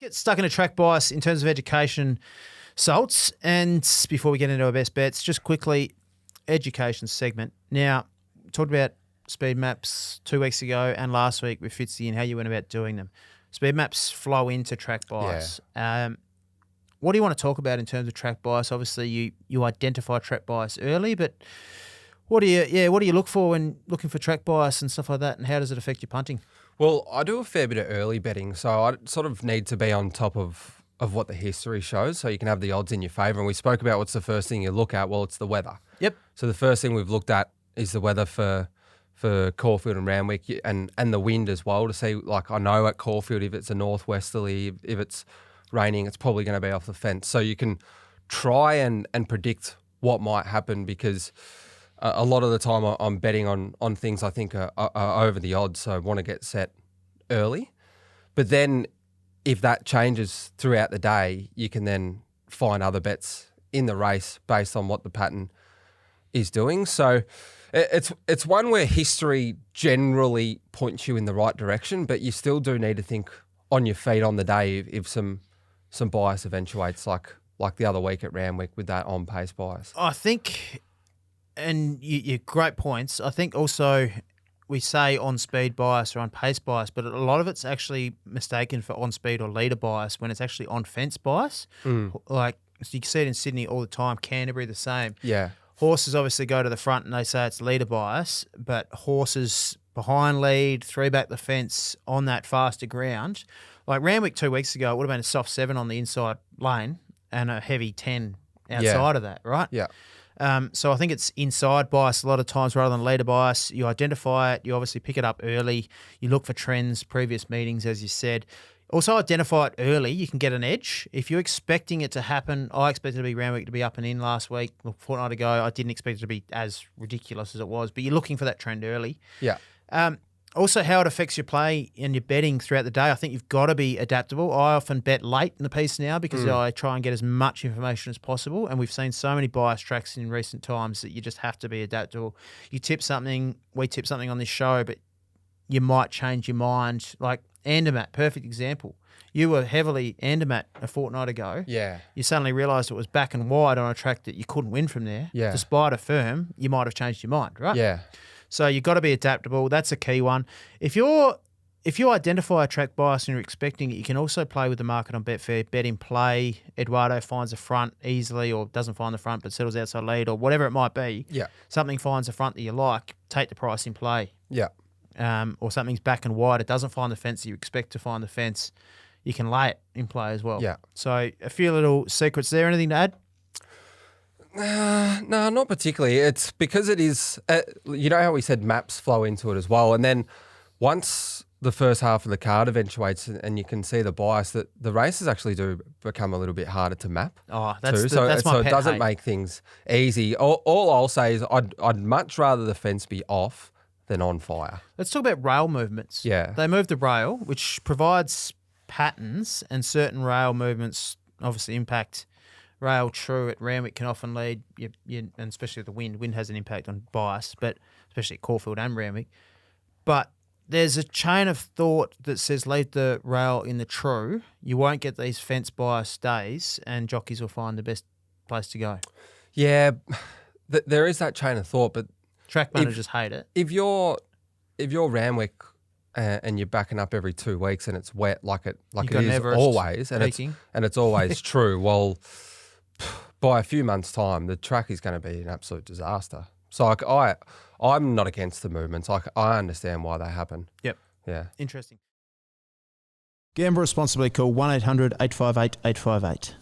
Get stuck in a track bias in terms of education, Salts. And before we get into our best bets, just quickly, education segment. Now, talked about speed maps 2 weeks ago and last week with Fitzy and how you went about doing them. Speed maps flow into track bias. What do you want to talk about in terms of track bias? Obviously, you identify track bias early, but what do you look for when looking for track bias and stuff like that, and how does it affect your punting? Well, I do a fair bit of early betting, so I sort of need to be on top of what the history shows so you can have the odds in your favour. And we spoke about what's the first thing you look at. Well, it's the weather. Yep. So the first thing we've looked at is the weather for Caulfield and Randwick and the wind as well to see, like, I know at Caulfield if it's a northwesterly, if it's raining, it's probably going to be off the fence. So you can try and predict what might happen because a lot of the time I'm betting on things I think are over the odds, so I want to get set early. But then if that changes throughout the day, you can then find other bets in the race based on what the pattern is doing. So it's one where history generally points you in the right direction, but you still do need to think on your feet on the day if some bias eventuates, like the other week at Randwick with that on-pace bias. I think... And you great points. I think also we say on-speed bias or on-pace bias, but a lot of it's actually mistaken for on-speed or leader bias when it's actually on-fence bias. Like, so you see it in Sydney all the time, Canterbury the same. Yeah. Horses obviously go to the front and they say it's leader bias, but horses behind lead, 3 back the fence on that faster ground. Like Randwick 2 weeks ago, it would have been a soft 7 on the inside lane and a heavy 10 outside of that, right? Yeah. So I think it's inside bias a lot of times rather than leader bias. You identify it. You obviously pick it up early. You look for trends, previous meetings, as you said. Also identify it early. You can get an edge. If you're expecting it to happen, I expected Randwick to be up and in last week, a fortnight ago. I didn't expect it to be as ridiculous as it was, but you're looking for that trend early. Yeah. Also, how it affects your play and your betting throughout the day. I think you've got to be adaptable. I often bet late in the piece now because I try and get as much information as possible. And we've seen so many bias tracks in recent times that you just have to be adaptable. You tip something, we tip something on this show, but you might change your mind. Like Andermatt, perfect example. You were heavily Andermatt a fortnight ago. Yeah. You suddenly realised it was back and wide on a track that you couldn't win from there. Yeah. Despite a firm, you might have changed your mind, right? Yeah. So you've got to be adaptable. That's a key one. If you identify a track bias and you're expecting it, you can also play with the market on Betfair. Bet in play. Eduardo finds a front easily or doesn't find the front but settles outside lead or whatever it might be. Yeah. Something finds a front that you like, take the price in play. Yeah. Or something's back and wide. It doesn't find the fence that you expect to find the fence. You can lay it in play as well. Yeah. So a few little secrets there. Anything to add? No, not particularly. It's because it is, you know how we said maps flow into it as well. And then once the first half of the card eventuates and you can see the bias, that the races actually do become a little bit harder to map. Oh, that's too. that's my So it pet doesn't hate. make things easy. All I'll say is I'd much rather the fence be off than on fire. Let's talk about rail movements. Yeah. They move the rail, which provides patterns, and certain rail movements obviously impact rail. True, at Randwick can often lead, and especially with the wind. Wind has an impact on bias, but especially at Caulfield and Randwick. But there's a chain of thought that says leave the rail in the true. You won't get these fence bias days, and jockeys will find the best place to go. Yeah, there is that chain of thought, but Track managers hate it. if you're Randwick and you're backing up every 2 weeks and it's wet like it got is Everest always, and peaking. it's always true. Well, by a few months' time, the track is going to be an absolute disaster. So I'm not against the movements. I understand why they happen. Yep. Yeah. Interesting. Gamble responsibly. Call 1-800-858-858.